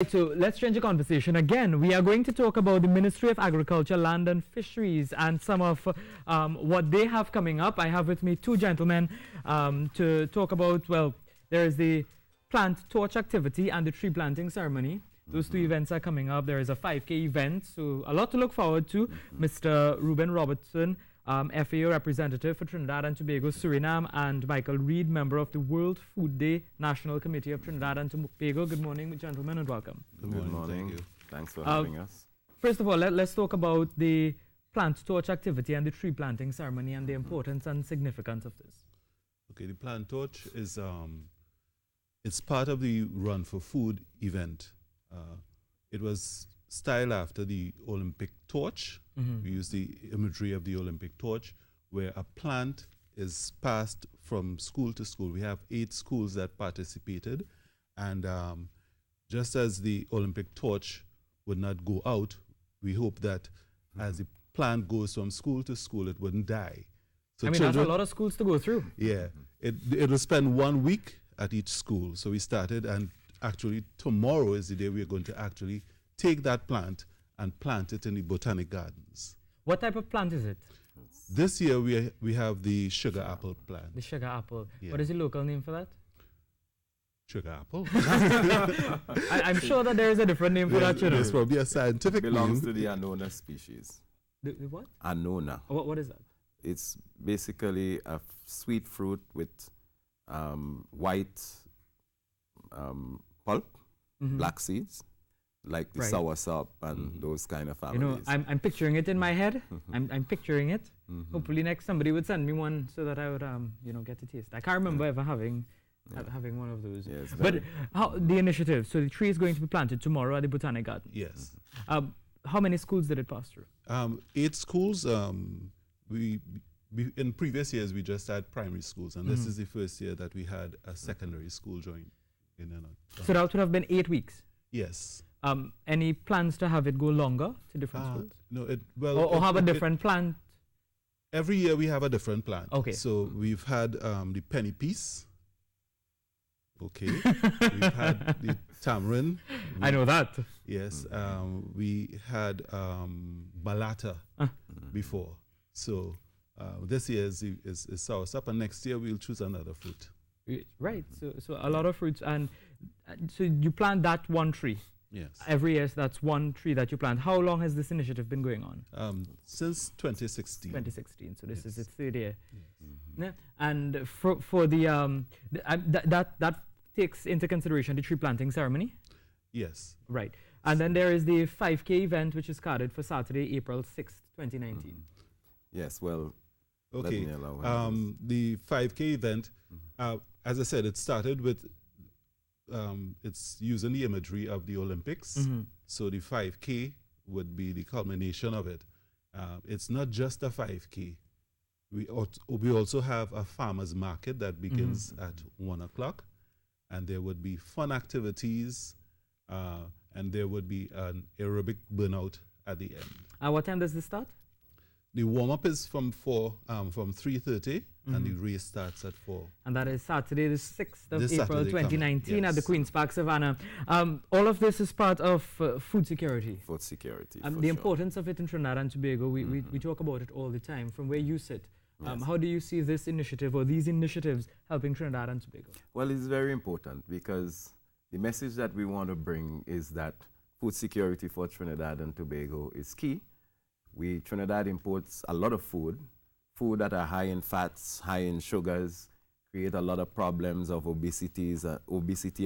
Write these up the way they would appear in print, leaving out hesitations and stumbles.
So let's change the conversation again. We are going to talk about the Ministry of Agriculture, Land and Fisheries and some of what they have coming up. I have with me two gentlemen to talk about, well, there is the plant torch activity and the tree planting ceremony. Those two events are coming up. There is a 5K event, so a lot to look forward to. Mr. Ruben Robertson, FAO representative for Trinidad and Tobago, Suriname, and Michael Reed, member of the World Food Day National Committee of Trinidad and Tobago. Good morning, gentlemen, and welcome. Good morning. Thank you. Thanks for having us. First of all, let's talk about the plant torch activity and the tree planting ceremony and the importance and significance of this. Okay, the plant torch is it's part of the Run for Food event. It was styled after the Olympic torch. We use the imagery of the Olympic torch, where a plant is passed from school to school. We have 8 schools that participated, and just as the Olympic torch would not go out, we hope that as the plant goes from school to school, it wouldn't die. So I mean, that's a lot of schools to go through. Yeah, it will spend 1 week at each school. So we started, and actually tomorrow is the day we're going to actually take that plant and plant it in the Botanic Gardens. What type of plant is it? This year we have the sugar apple plant. The sugar apple. Yeah. What is the local name for that? Sugar apple? I'm sure that there is a different name for that, you know. There's probably a scientific Belongs name. to the Annona species. The what? Annona. What is that? It's basically a sweet fruit with white pulp, black seeds, like the soursop and those kind of families. You know, I'm picturing it in my head. I'm picturing it. Hopefully next somebody would send me one so that I would you know, get to taste. I can't remember ever having one of those. Yes, but how the initiative? So the tree is going to be planted tomorrow at the Botanic Garden. Yes. How many schools did it pass through? 8 schools. We in previous years we just had primary schools, and this is the first year that we had a secondary school join in. So that would have been 8 weeks. Yes. Any plans to have it go longer to different schools? No, or have a different plant? Every year we have a different plant. Okay. So we've had the penny piece. Okay. We've had the tamarind. I know that. Yes. We had balata before. So this year is soursop, and next year we'll choose another fruit. Right. So a lot of fruits, and so you plant that one tree. Yes. Every year, so that's one tree that you plant. How long has this initiative been going on? Since 2016. 2016. So this is its 3rd year. Yeah. And for the that takes into consideration the tree planting ceremony. Yes. Right. And then there is the 5K event, which is carded for Saturday, April 6th, 2019. Yes. Well. Okay. The 5K event, as I said, it started with. It's using the imagery of the Olympics. So the 5K would be the culmination of it. It's not just a 5K. We also have a farmer's market that begins at 1 o'clock, and there would be fun activities, and there would be an aerobic burnout at the end. What time does this start? The warm-up is from 3:30, and the race starts at 4. And that is Saturday, the 6th of This April, Saturday 2019 at the yes. Queen's Park, Savannah. All of this is part of food security. Food security. The importance of it in Trinidad and Tobago, we talk about it all the time. From where you sit, how do you see this initiative or these initiatives helping Trinidad and Tobago? Well, it's very important because the message that we want to bring is that food security for Trinidad and Tobago is key. Trinidad imports a lot of food that are high in fats, high in sugars, create a lot of problems of obesity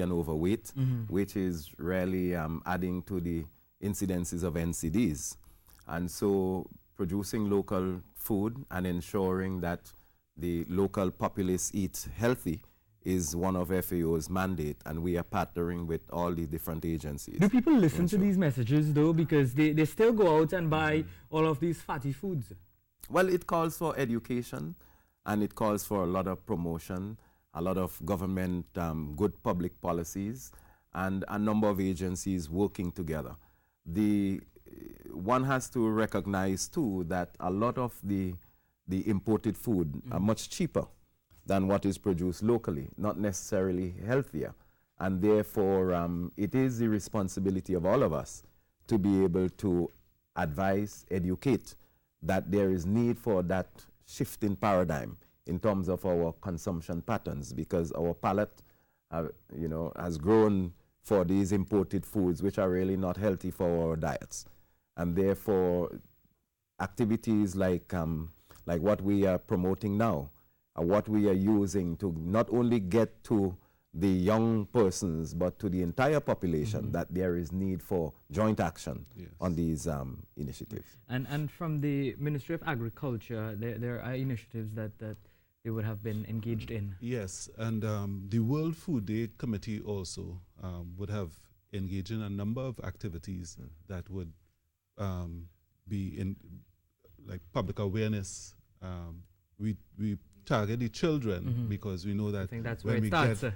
and overweight, which is really adding to the incidences of NCDs. And so producing local food and ensuring that the local populace eat healthy is one of FAO's mandate, and we are partnering with all the different agencies. Do people listen to these messages, though, because they still go out and buy all of these fatty foods? Well, it calls for education, and it calls for a lot of promotion, a lot of government good public policies, and a number of agencies working together. One has to recognize, too, that a lot of the imported food are much cheaper than what is produced locally, not necessarily healthier. And therefore, it is the responsibility of all of us to be able to advise, educate that there is need for that shift in paradigm in terms of our consumption patterns, because our palate has grown for these imported foods which are really not healthy for our diets. And therefore, activities like what we are promoting now, what we are using to not only get to the young persons, but to the entire population, that there is need for joint action on these initiatives. And from the Ministry of Agriculture, there are initiatives that they would have been engaged in. Yes, and the World Food Day Committee also would have engaged in a number of activities that would be in like public awareness. We target the children because we know that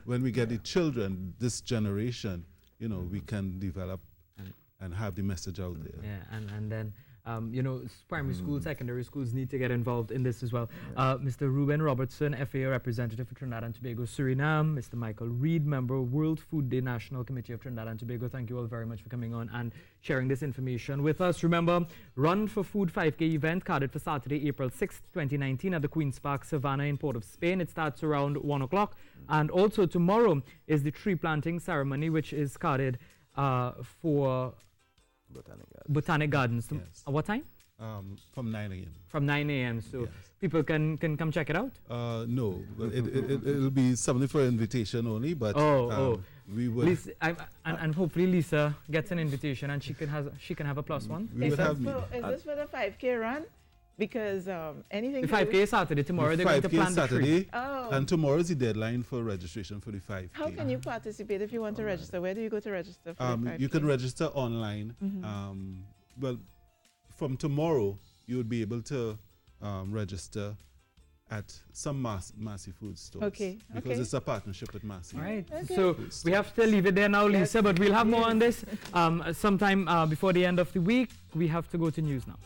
when we get the children, this generation, we can develop and have the message out there. Yeah, and then primary schools, secondary schools need to get involved in this as well. Mr. Ruben Robertson, FAO representative for Trinidad and Tobago, Suriname. Mr. Michael Reed, member, World Food Day National Committee of Trinidad and Tobago. Thank you all very much for coming on and sharing this information with us. Remember, Run for Food 5K event carded for Saturday, April 6th, 2019 at the Queen's Park, Savannah in Port of Spain. It starts around 1 o'clock. And also tomorrow is the tree planting ceremony, which is carded for Botanic Gardens. Yes. What time? From 9 a.m. From 9 a.m. So people can come check it out? No, it'll be something for invitation only, but we will. And hopefully Lisa gets an invitation and she can have a plus one. Is this for the 5K run? Because anything. The 5K is Saturday. Tomorrow they're going to plant the tree. Oh. And tomorrow is the deadline for registration for the 5K. How can you participate if you want to register? Where do you go to register for the 5K? You can register online. Well, from tomorrow you would be able to register at some Massy food stores. Okay. Because it's a partnership with Massy. All right. Okay. So we have to leave it there now, Lisa, but we'll have more on this sometime before the end of the week. We have to go to news now.